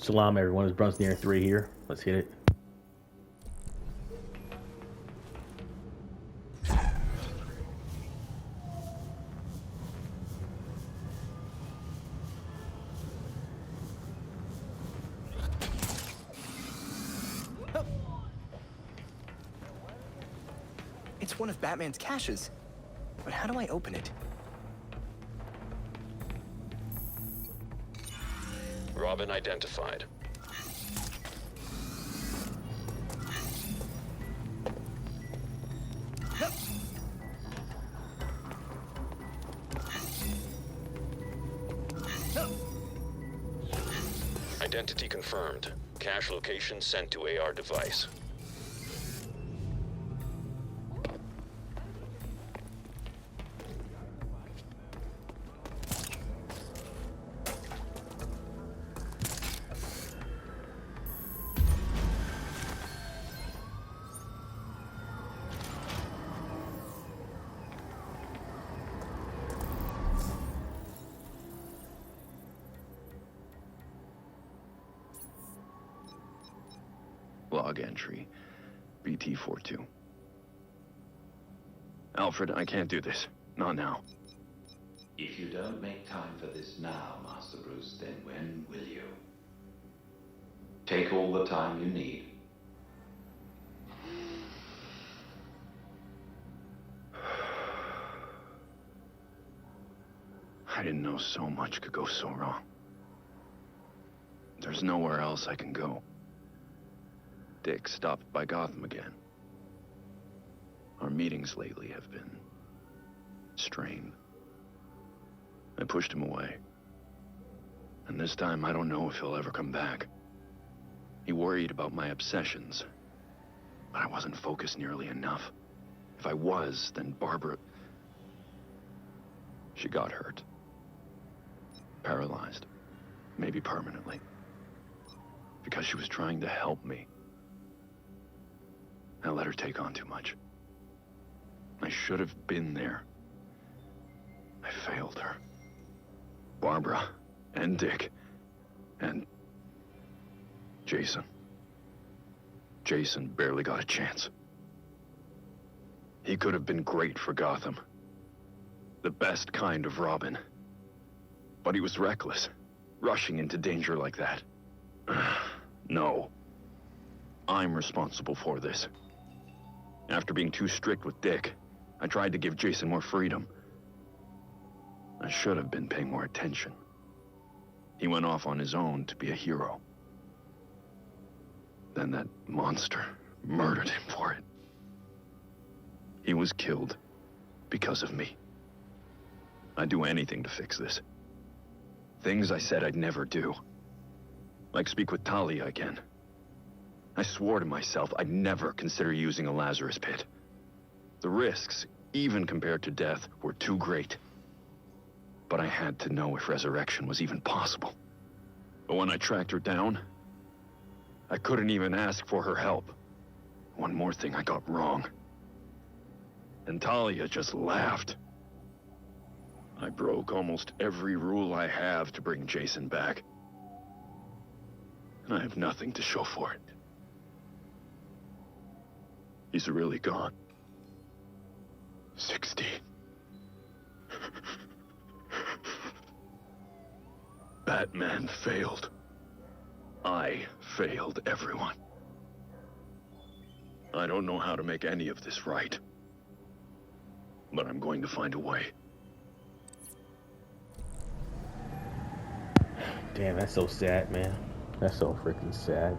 Salam, everyone. It's Brunsneer 3 here. Let's hit it. It's one of Batman's caches. But how do I open it? Robin identified. Identity confirmed. Cache location sent to AR device. Log entry, BT42. Alfred, I can't do this. Not now. If you don't make time for this now, Master Bruce, then when will you? Take all the time you need. I didn't know so much could go so wrong. There's nowhere else I can go. Dick stopped by Gotham again. Our meetings lately have been strained. I pushed him away. And this time, I don't know if he'll ever come back. He worried about my obsessions, but I wasn't focused nearly enough. If I was, then Barbara... She got hurt. Paralyzed. Maybe permanently. Because she was trying to help me. I let her take on too much. I should have been there. I failed her. Barbara, and Dick, and Jason. Jason barely got a chance. He could have been great for Gotham. The best kind of Robin. But he was reckless, rushing into danger like that. No. I'm responsible for this. After being too strict with Dick, I tried to give Jason more freedom. I should have been paying more attention. He went off on his own to be a hero. Then that monster murdered him for it. He was killed because of me. I'd do anything to fix this. Things I said I'd never do. Like speak with Talia again. I swore to myself I'd never consider using a Lazarus pit. The risks, even compared to death, were too great. But I had to know if resurrection was even possible. But when I tracked her down, I couldn't even ask for her help. One more thing I got wrong. And Talia just laughed. I broke almost every rule I have to bring Jason back. And I have nothing to show for it. He's really gone. 16. Batman failed. I failed everyone. I don't know how to make any of this right. But I'm going to find a way. Damn, that's so sad, man. That's so freaking sad.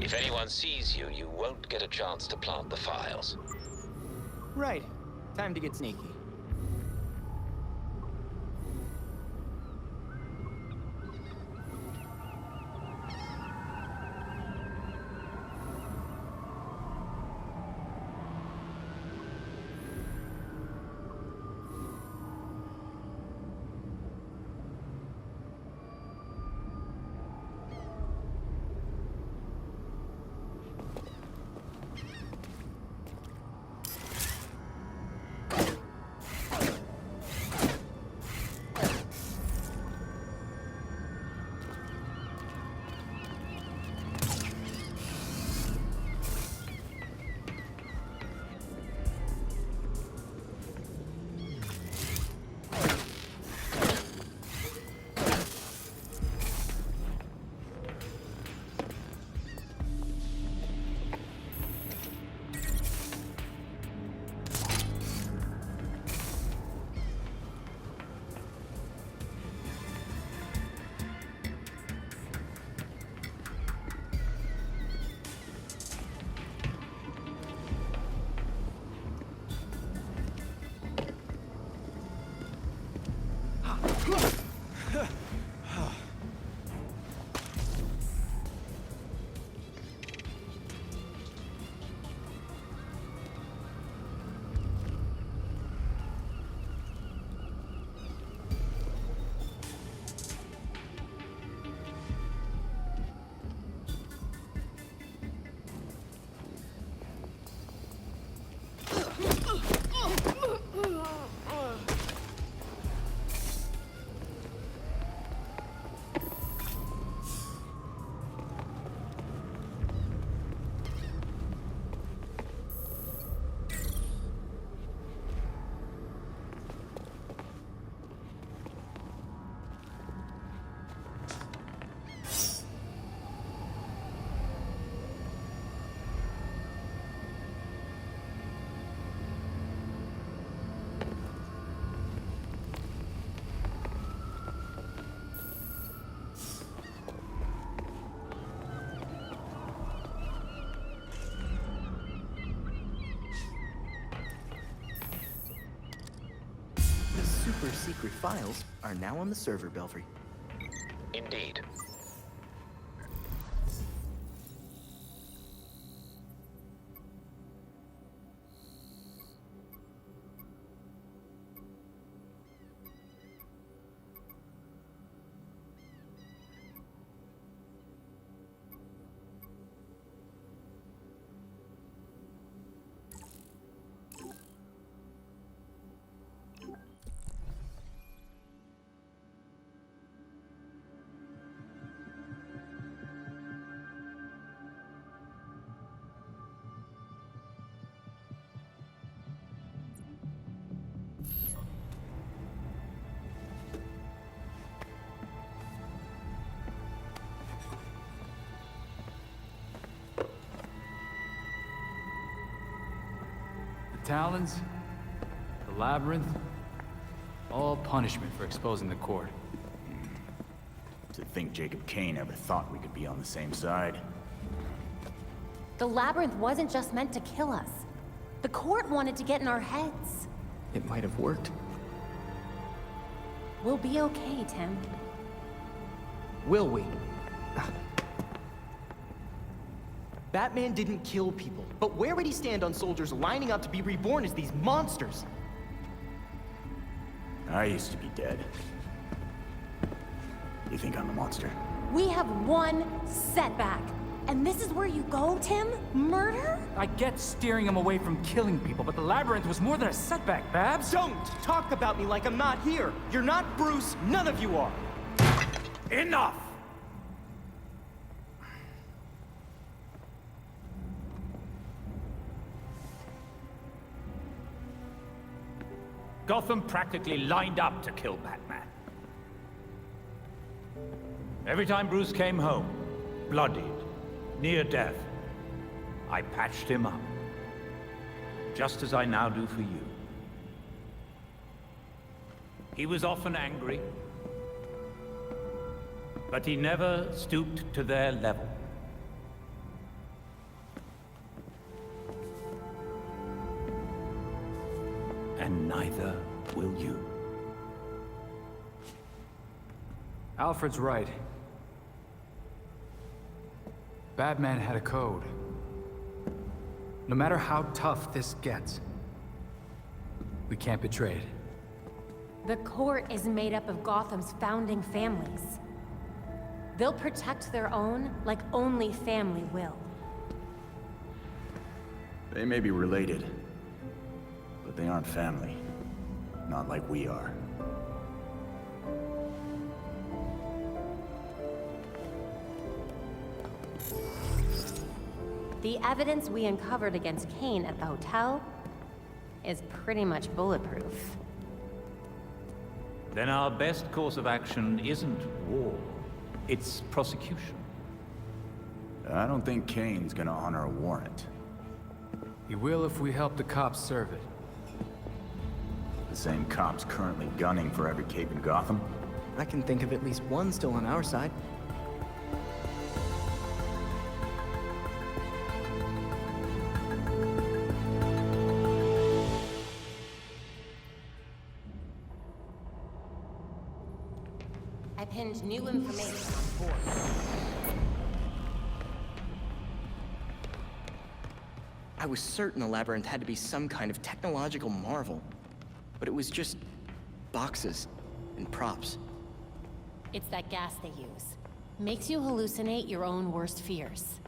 If anyone sees you, you won't get a chance to plant the files. Right. Time to get sneaky. Super secret files are now on the server, Belfry. Indeed. Talons, the labyrinth, all punishment for exposing the court. To think Jacob Kane ever thought we could be on the same side. The labyrinth wasn't just meant to kill us. The court wanted to get in our heads. It might have worked. We'll be okay, Tim. Will we? Batman didn't kill people, but where would he stand on soldiers lining up to be reborn as these monsters? I used to be dead. You think I'm the monster? We have one setback. And this is where you go, Tim? Murder? I get steering him away from killing people, but the labyrinth was more than a setback, Babs. Don't talk about me like I'm not here. You're not Bruce, none of you are. Enough! Gotham practically lined up to kill Batman. Every time Bruce came home, bloodied, near death, I patched him up. Just as I now do for you. He was often angry, but he never stooped to their level. neither will you. Alfred's right. Batman had a code. No matter how tough this gets, we can't betray it. The court is made up of Gotham's founding families. They'll protect their own like only family will. They may be related, but they aren't family. Not like we are. The evidence we uncovered against Kane at the hotel is pretty much bulletproof. Then our best course of action isn't war, it's prosecution. I don't think Kane's gonna honor a warrant. He will if we help the cops serve it. The same cops currently gunning for every cape in Gotham? I can think of at least one still on our side. I pinned new information on board. I was certain the labyrinth had to be some kind of technological marvel, but it was just boxes and props. It's that gas they use. Makes you hallucinate your own worst fears.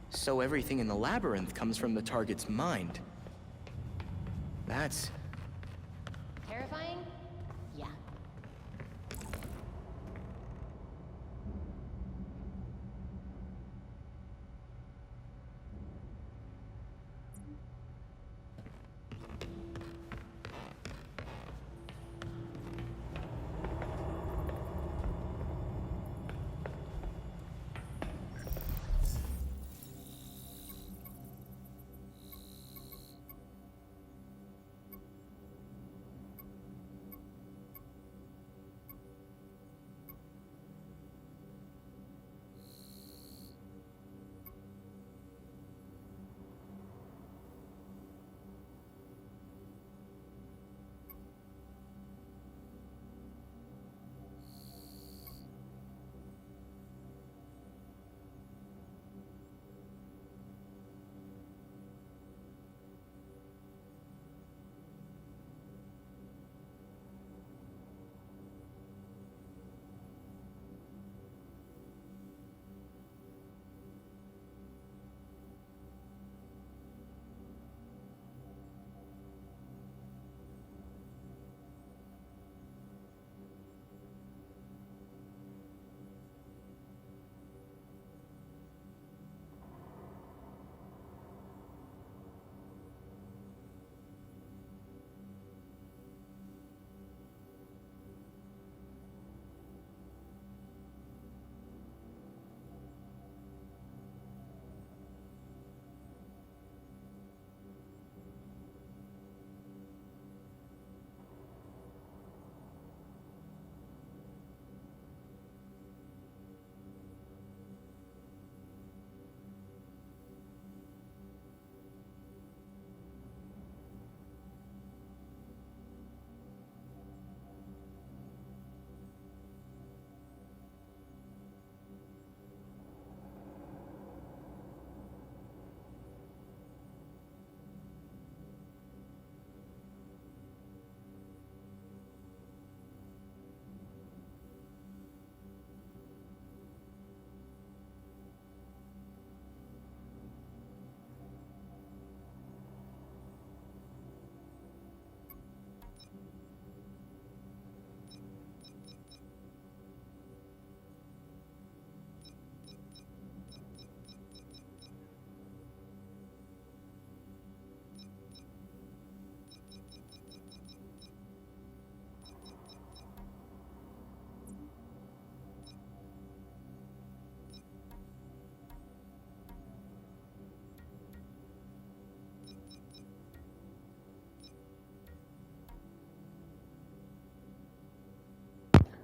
So everything in the labyrinth comes from the target's mind. That's... Terrifying? Yeah.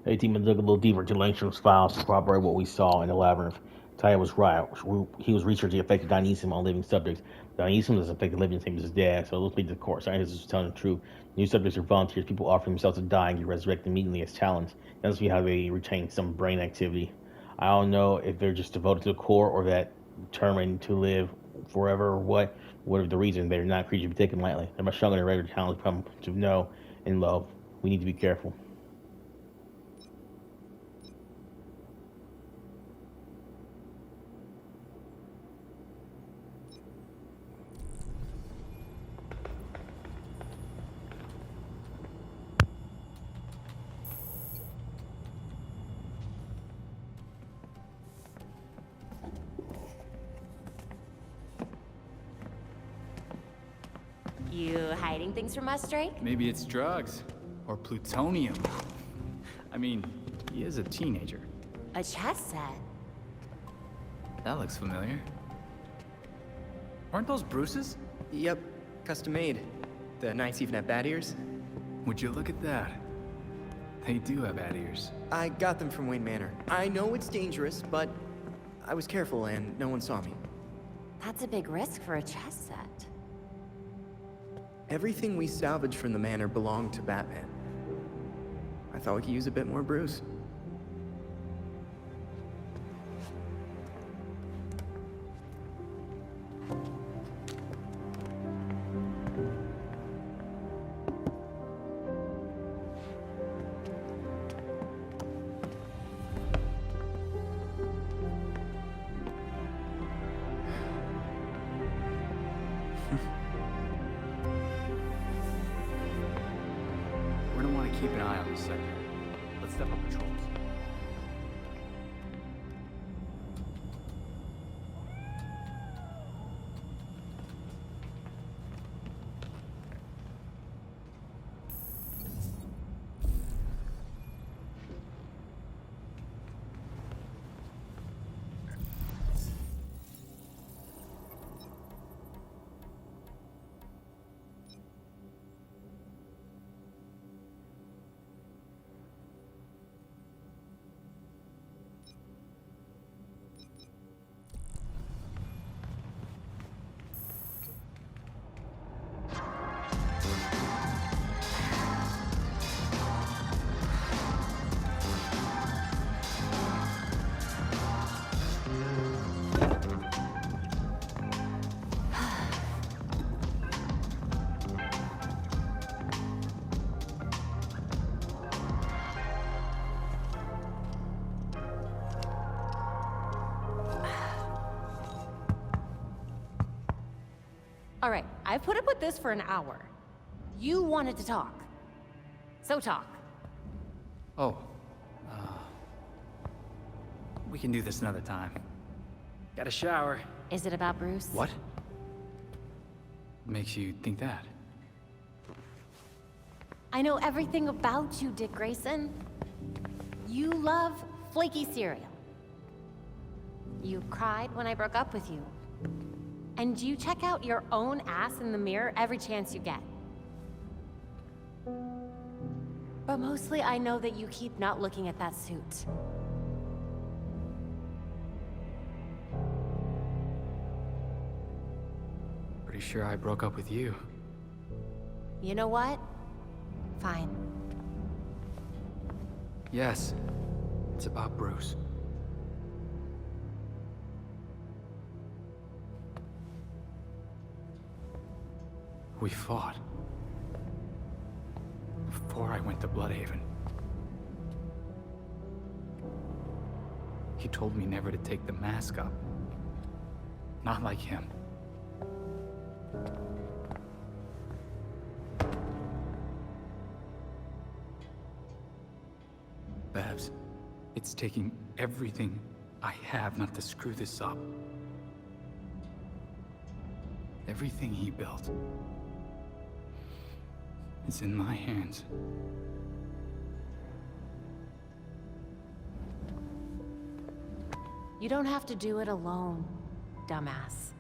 Hey, team, and dug a little deeper into Langstrom's files to corroborate what we saw in the labyrinth. Ty was right. He was researching the effect of Dynesium on living subjects. Dynesium doesn't affect the living, same as his dad, so let's be the course. Scientists was telling the truth. New subjects are volunteers. People offer themselves to die and get resurrected immediately as challenged. That must be how they retain some brain activity. I don't know if they're just devoted to the core or that determined to live forever or whatever the reason. They're not creatures to be taken lightly. They're much stronger than regular talents come to know and love. We need to be careful. You hiding things from us, Drake? Maybe it's drugs. Or plutonium. I mean, he is a teenager. A chess set? That looks familiar. Aren't those Bruce's? Yep, custom made. The Knights even have bat ears. Would you look at that? They do have bat ears. I got them from Wayne Manor. I know it's dangerous, but I was careful and no one saw me. That's a big risk for a chess set. Everything we salvaged from the manor belonged to Batman. I thought we could use a bit more Bruce. We're gonna want to keep an eye on this sector. Let's step up patrols. All right, I've put up with this for an hour. You wanted to talk. So talk. Oh. We can do this another time. Got a shower. Is it about Bruce? What? Makes you think that? I know everything about you, Dick Grayson. You love flaky cereal. You cried when I broke up with you. And you check out your own ass in the mirror every chance you get. But mostly I know that you keep not looking at that suit. Pretty sure I broke up with you. You know what? Fine. Yes. It's about Bruce. We fought. Before I went to Bloodhaven. He told me never to take the mask up. Not like him. Babs, it's taking everything I have not to screw this up. Everything he built. It's in my hands. You don't have to do it alone, dumbass.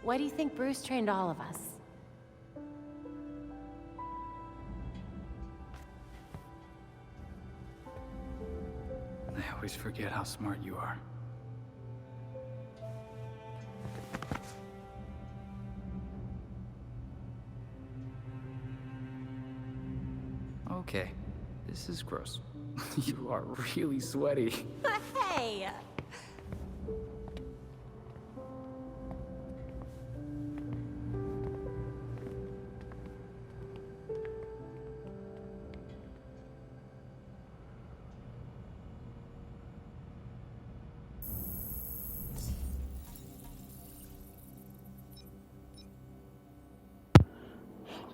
Why do you think Bruce trained all of us? I always forget how smart you are. Okay, this is gross. You are really sweaty. Hey!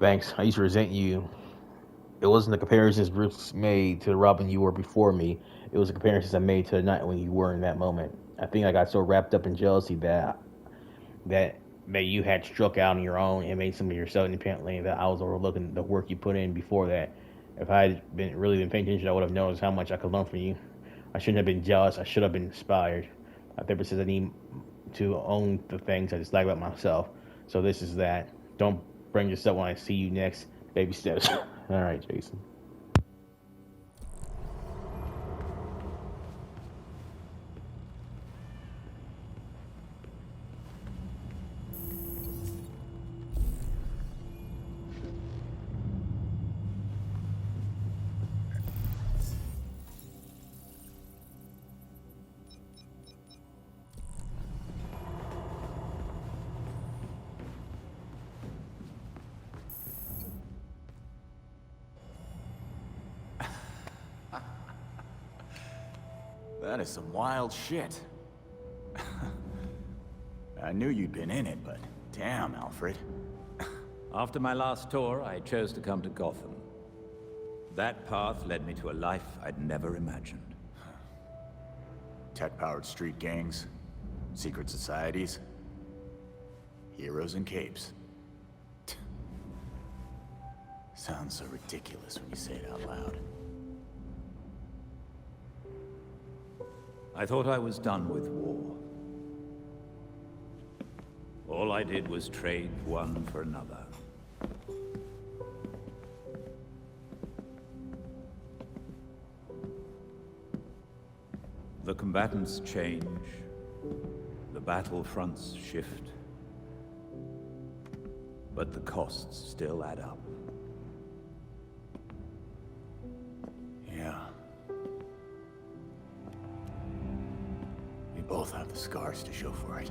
Thanks. I used to resent you. It wasn't the comparisons Bruce made to the Robin you were before me. It was the comparisons I made to the Nightwing you were in that moment. I think I got so wrapped up in jealousy that you had struck out on your own and made something of yourself independently that I was overlooking the work you put in before that. If I had been paying attention, I would have noticed how much I could learn from you. I shouldn't have been jealous. I should have been inspired. My therapist says I need to own the things I dislike about myself. So this is that. Don't bring this up when I see you next. Baby steps. All right, Jason. That is some wild shit. I knew you'd been in it, but damn, Alfred. After my last tour, I chose to come to Gotham. That path led me to a life I'd never imagined. Tech-powered street gangs, secret societies, heroes in capes. Sounds so ridiculous when you say it out loud. I thought I was done with war. All I did was trade one for another. The combatants change. The battlefronts shift. But the costs still add up. Yeah. We both have the scars to show for it.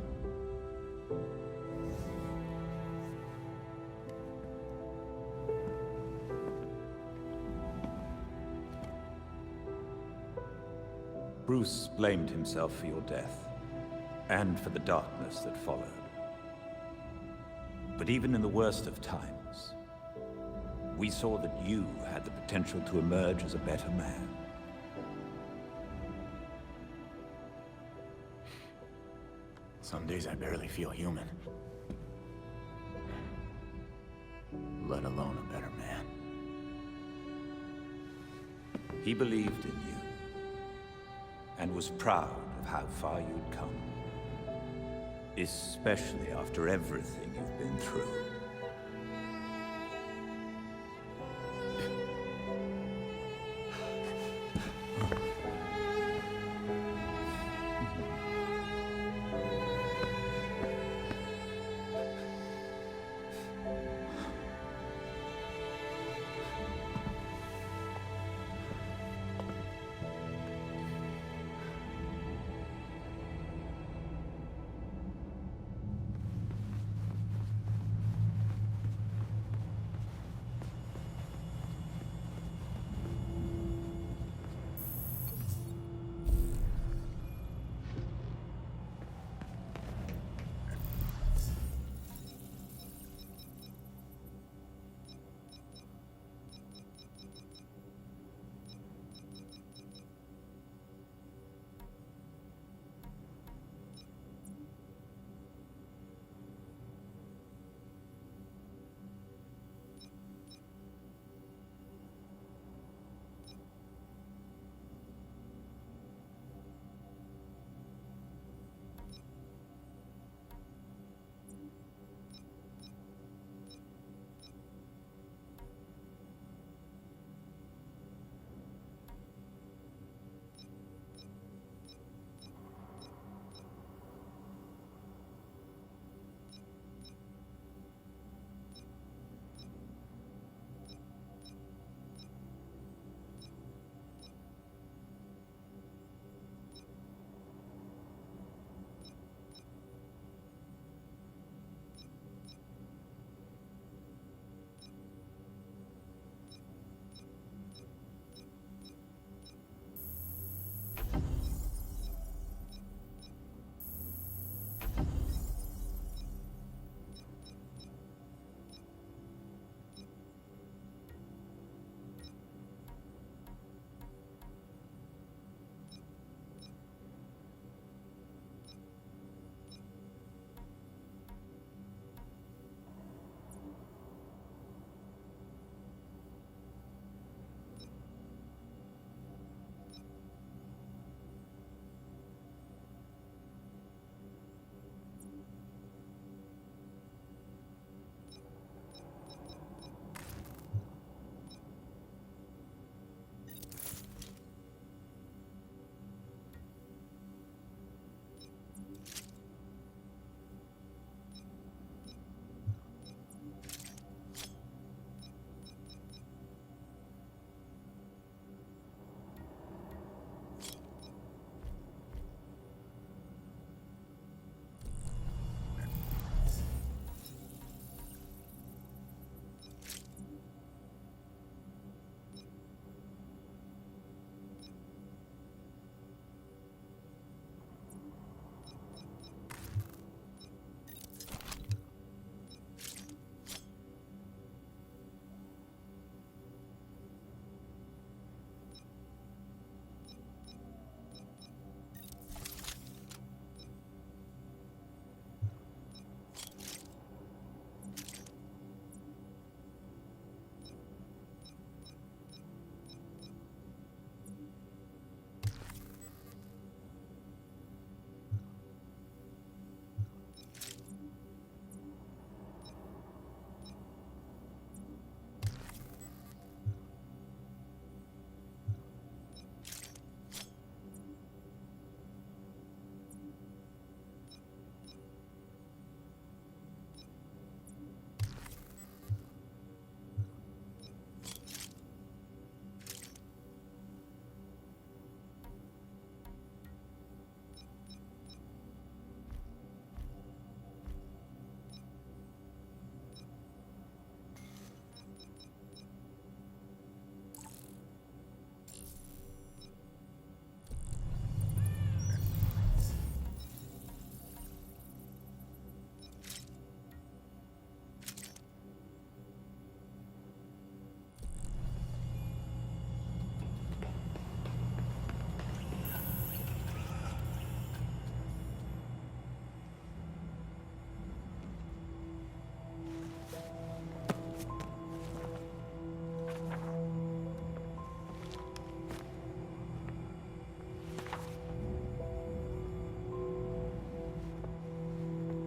Bruce blamed himself for your death, and for the darkness that followed. But even in the worst of times, we saw that you had the potential to emerge as a better man. Some days I barely feel human. Let alone a better man. He believed in you, and was proud of how far you'd come. Especially after everything you've been through.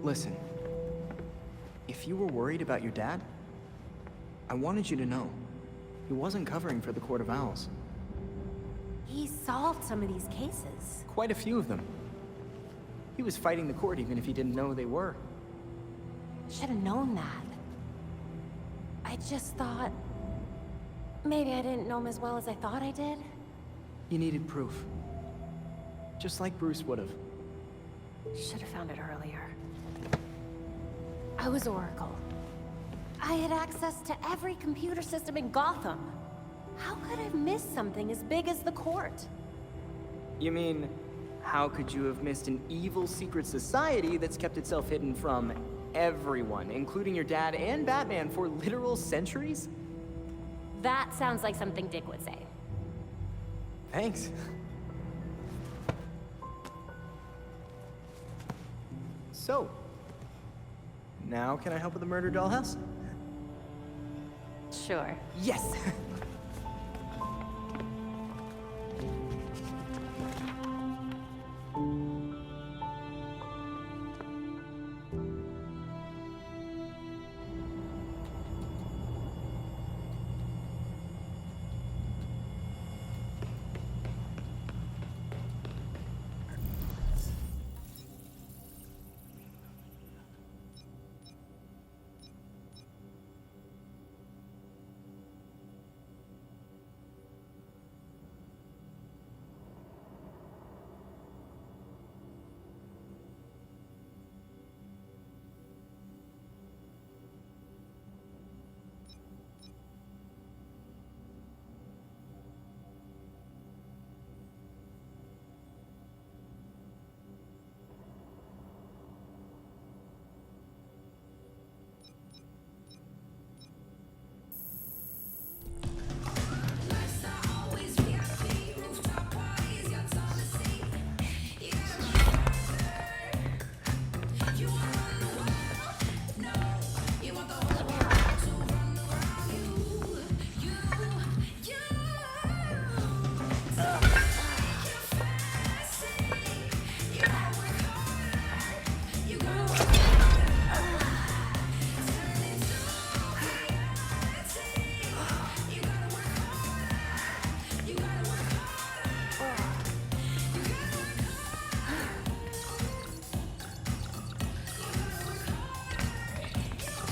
Listen, if you were worried about your dad, I wanted you to know he wasn't covering for the Court of Owls. He solved some of these cases. Quite a few of them. He was fighting the court even if he didn't know they were. Should have known that. I just thought... maybe I didn't know him as well as I thought I did. You needed proof. Just like Bruce would have. Should have found it earlier. I was Oracle. I had access to every computer system in Gotham. How could I have missed something as big as the court? You mean, how could you have missed an evil secret society that's kept itself hidden from everyone, including your dad and Batman, for literal centuries? That sounds like something Dick would say. Thanks. So, now can I help with the murder dollhouse? Sure. Yes!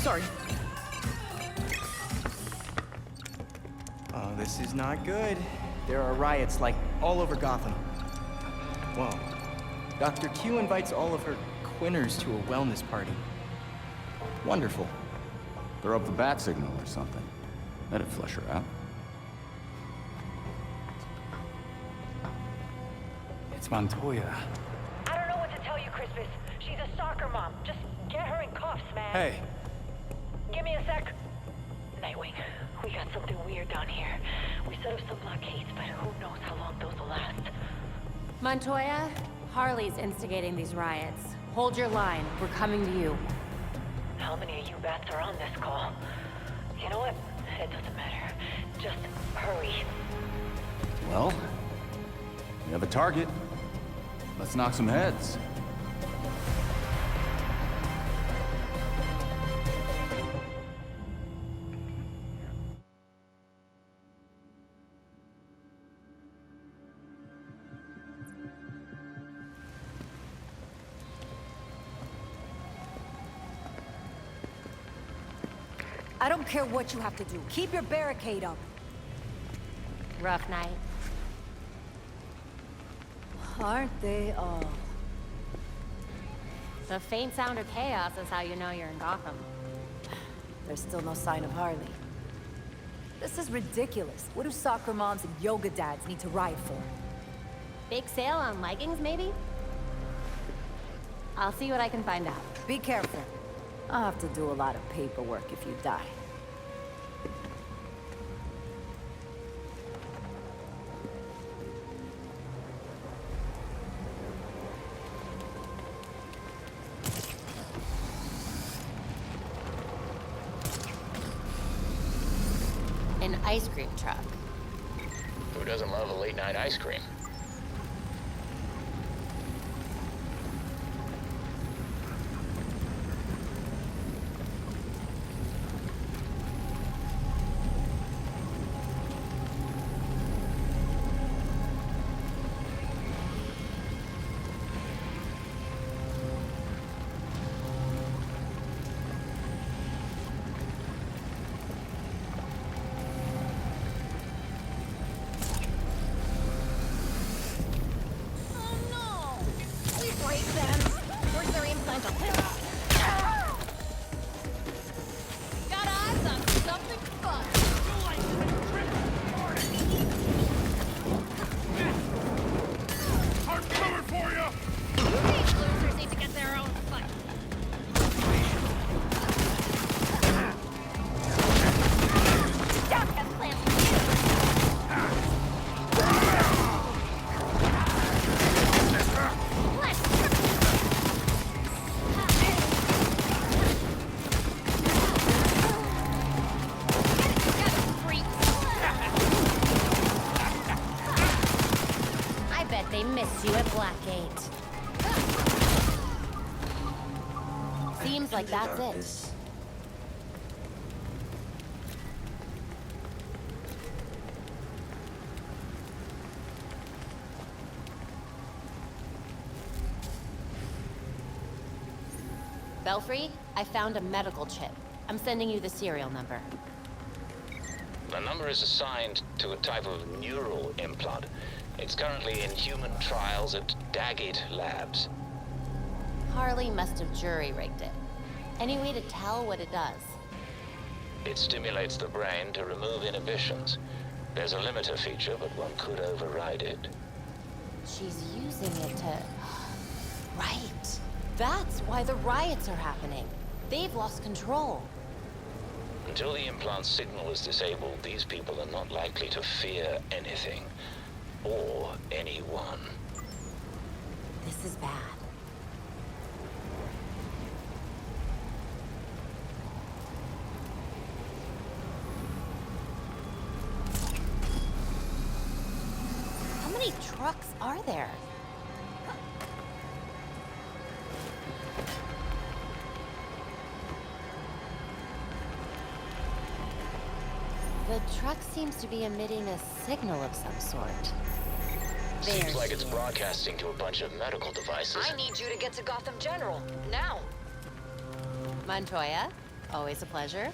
Sorry. Oh, this is not good. There are riots, like, all over Gotham. Whoa. Dr. Q invites all of her quinners to a wellness party. Wonderful. Throw up the bat signal or something. That'd flush her out. It's Montoya. I don't know what to tell you, Crispus. She's a soccer mom. Just get her in cuffs, man. Hey, Give me a sec. Nightwing, we got something weird down here. We set up some blockades, but who knows how long those will last. Montoya, Harley's instigating these riots. Hold your line. We're coming to you. How many of you bats are on this call? You know what? It doesn't matter. Just hurry. Well, we have a target. Let's knock some heads. I don't care what you have to do. Keep your barricade up. Rough night. Aren't they all? The faint sound of chaos is how you know you're in Gotham. There's still no sign of Harley. This is ridiculous. What do soccer moms and yoga dads need to riot for? Big sale on leggings, maybe? I'll see what I can find out. Be careful. I'll have to do a lot of paperwork if you die. An ice cream truck. Who doesn't love a late night ice cream? Seems like that's it. Belfry, I found a medical chip. I'm sending you the serial number. The number is assigned to a type of neural implant. It's currently in human trials at Daggett Labs. Harley must have jury-rigged it. Any way to tell what it does? It stimulates the brain to remove inhibitions. There's a limiter feature, but one could override it. She's using it to... Right. That's why the riots are happening. They've lost control. Until the implant's signal is disabled, these people are not likely to fear anything. Or anyone. This is bad. How many trucks are there? The truck seems to be emitting a signal of some sort. Seems like it's broadcasting to a bunch of medical devices. I need you to get to Gotham General, now. Montoya, always a pleasure.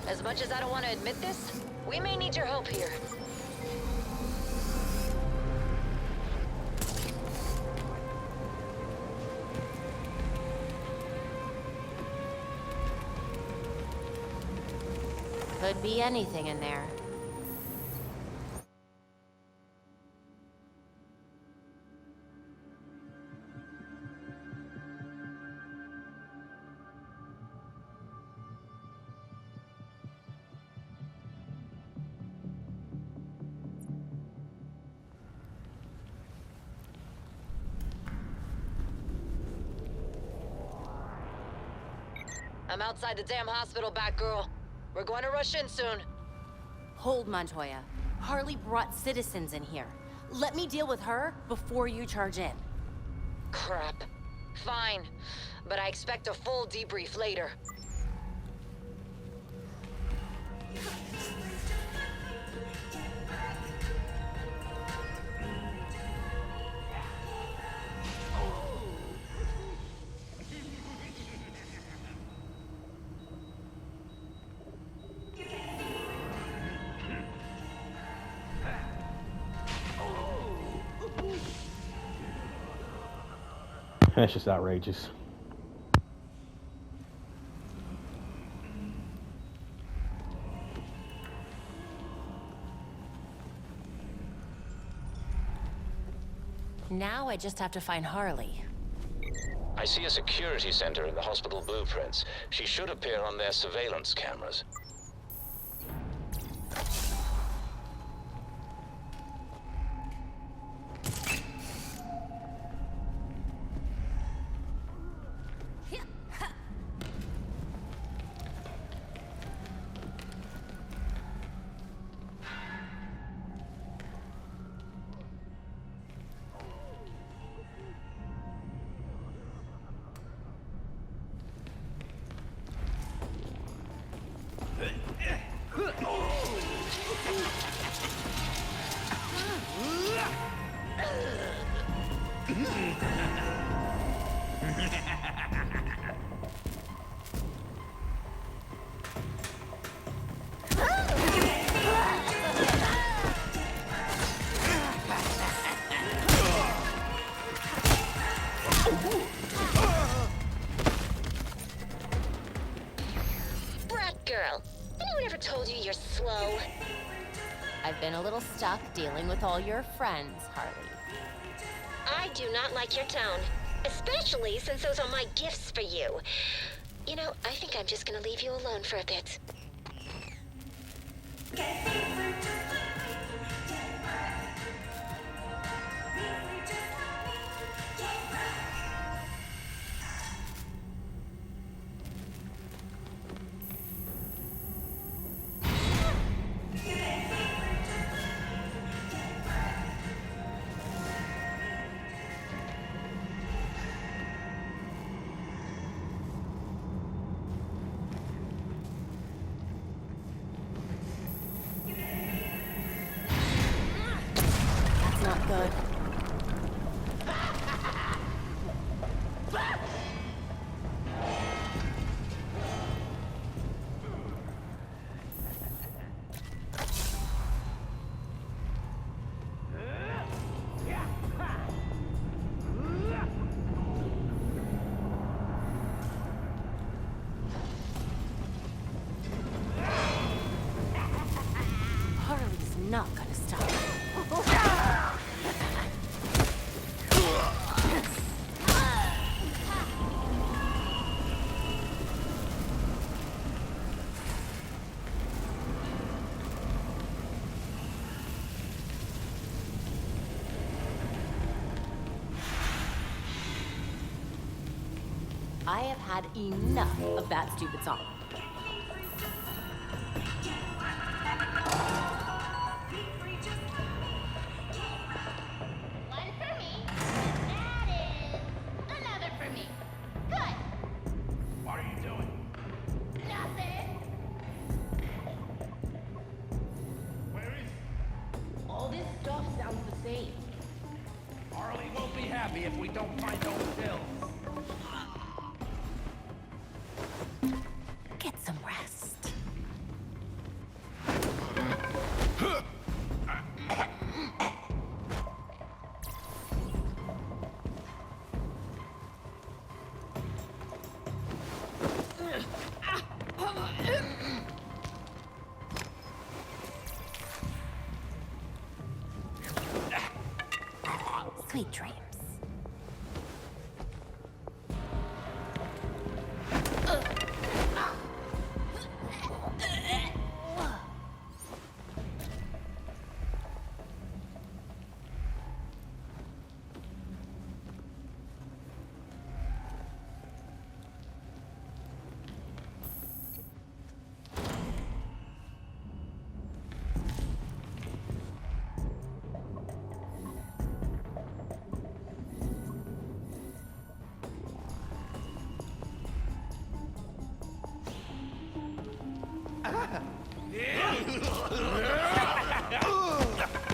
As much as I don't want to admit this, we may need your help here. Could be anything in there. I'm outside the damn hospital, Batgirl. We're going to rush in soon. Hold, Montoya. Harley brought citizens in here. Let me deal with her before you charge in. Crap. Fine. But I expect a full debrief later. That's just outrageous. Now I just have to find Harley. I see a security center in the hospital blueprints. She should appear on their surveillance cameras. Girl, anyone ever told you you're slow? I've been a little stuck dealing with all your friends, Harley. I do not like your tone, especially since those are my gifts for you. You know, I think I'm just gonna leave you alone for a bit. I have had enough of that stupid song. One for me. That is another for me. Good. What are you doing? Nothing. Where is All this stuff sounds the same. Harley? Won't be happy if we don't find those pills. Get some rest. Sweet dreams.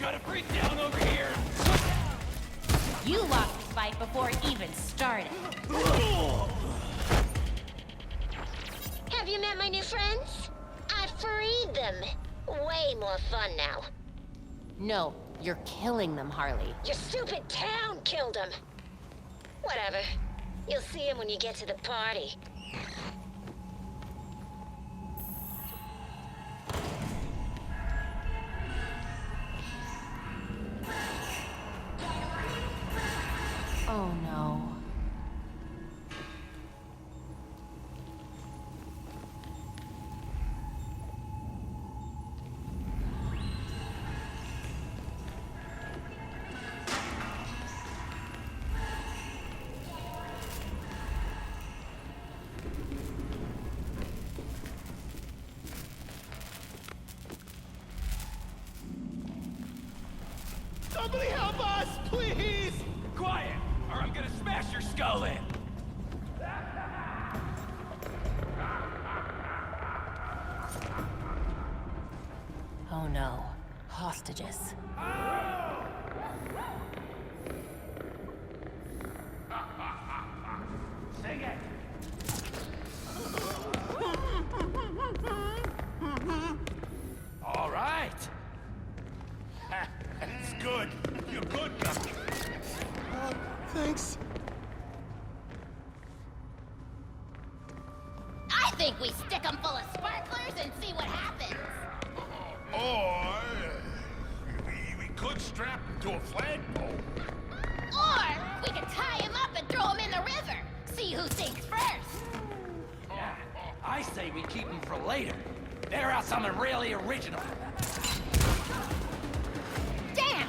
Got a freak down over here. You lost the fight before it even started. Have you met my new friends? I freed them. Way more fun now. No, you're killing them, Harley. Your stupid town killed them. Whatever. You'll see him when you get to the party. Oh no. Somebody help us, please! Quiet, or I'm gonna smash your skull in. Oh no. Hostages. Sing it. All right. That's good. You're good, Doctor. Thanks. I think we stick them full of sparklers and see what happens. Or we could strap him to a flagpole. Or we can tie him up and throw him in the river. See who sinks first. Yeah, I say we keep him for later. Better out something really original. Damn!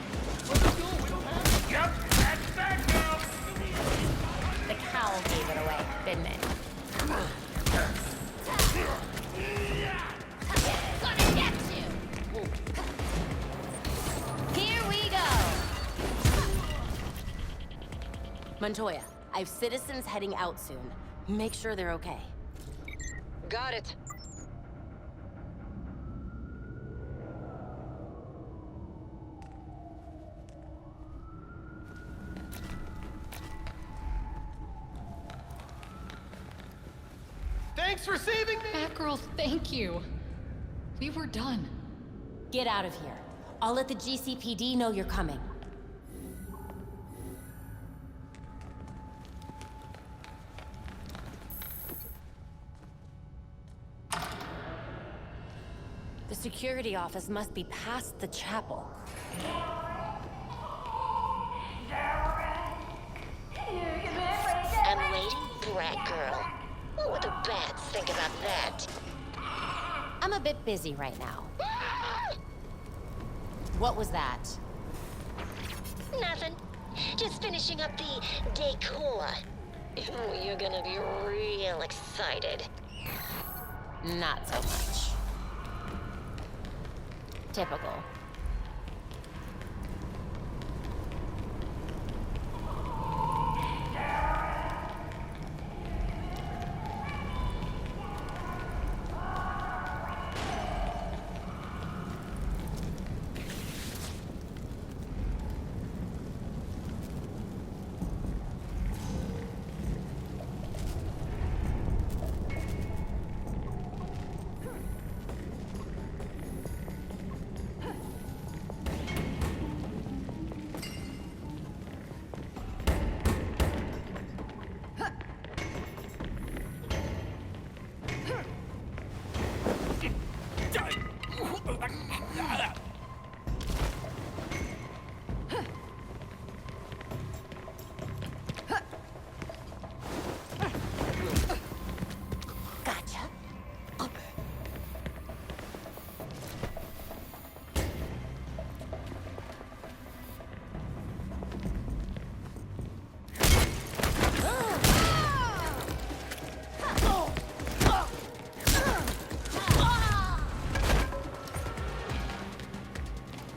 Yep, that's that girl. The cowl gave it away, didn't it? Gonna get you! Here we go! Montoya, I have citizens heading out soon. Make sure they're okay. Got it. Thanks for saving me! Batgirl, thank you. We were done. Get out of here. I'll let the GCPD know you're coming. The security office must be past the chapel. I'm waiting, Batgirl. What would the bats think about that? I'm a bit busy right now. What was that? Nothing. Just finishing up the decor. You're gonna be real excited. Not so much. Typical.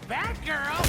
Batgirl!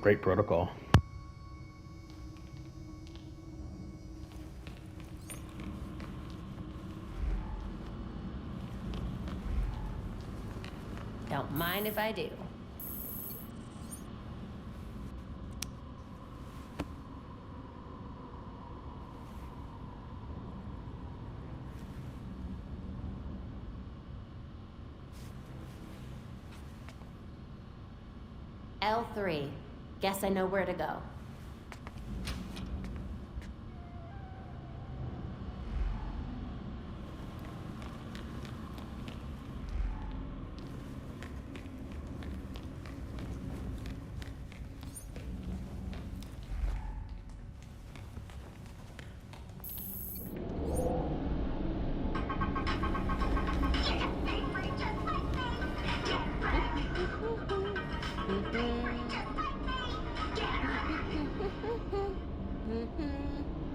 Great protocol. Don't mind if I do. L3. Guess I know where to go.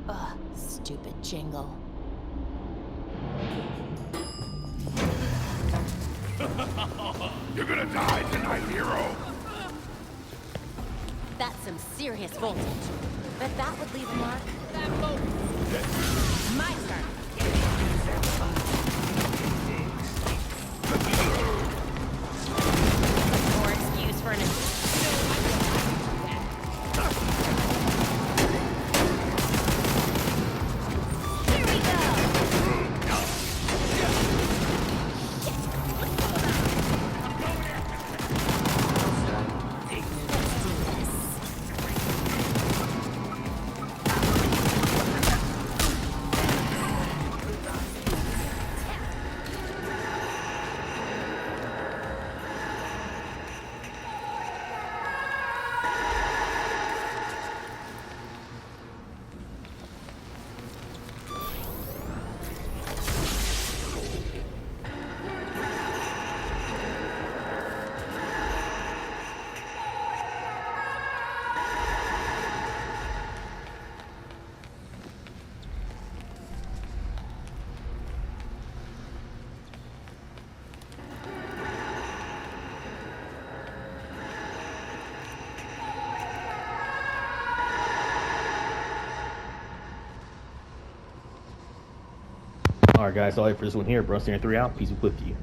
Ugh, stupid jingle. You're gonna die tonight, hero! That's some serious voltage. But that would leave a mark. My turn. More excuse for an Alright guys, all right for this one here. Bro, Standard 3 out. Peace and with you.